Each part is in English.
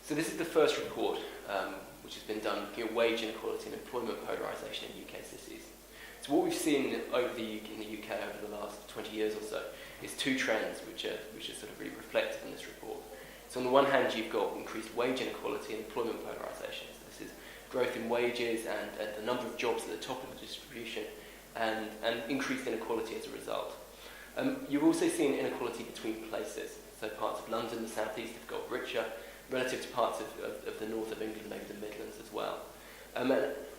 So this is the first report which has been done looking at wage inequality and employment polarisation in UK cities. So what we've seen in the UK over the last 20 years or so is two trends which are sort of really reflected in this report. So on the one hand, you've got increased wage inequality and employment polarisation. So this is growth in wages and the number of jobs at the top of the distribution and increased inequality as a result. You've also seen inequality between places. So parts of London, the South East, have got richer relative to parts of the north of England, maybe the Midlands as well. And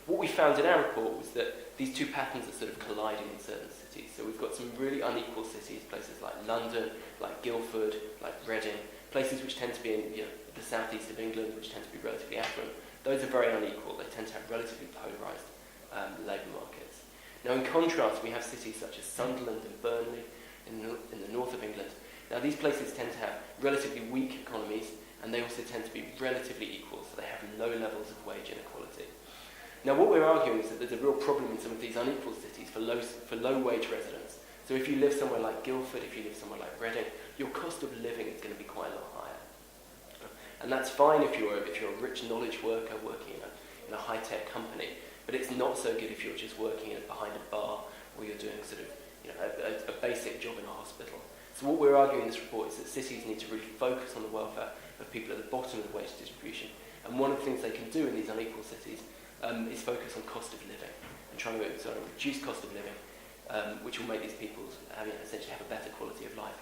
what we found in our report was that these two patterns are sort of colliding in certain cities. So we've got some really unequal cities, places like London, like Guildford, like Reading, places which tend to be in the southeast of England, which tend to be relatively affluent. Those are very unequal. They tend to have relatively polarised labour markets. Now, in contrast, we have cities such as Sunderland and Burnley in the north of England. Now, these places tend to have relatively weak economies, and they also tend to be relatively equal, so they have low levels of wage inequality. Now, what we're arguing is that there's a real problem in some of these unequal cities for low wage residents. So if you live somewhere like Guildford, if you live somewhere like Reading, your cost of living is going to be quite a lot higher. And that's fine if you're a rich knowledge worker working in a high-tech company, but it's not so good if you're just working behind a bar or you're doing sort of a basic job in a hospital. So what we're arguing in this report is that cities need to really focus on the welfare of people at the bottom of the wage distribution. And one of the things they can do in these unequal cities is focus on cost of living and trying to reduce cost of living, which will make these people essentially have a better quality of life.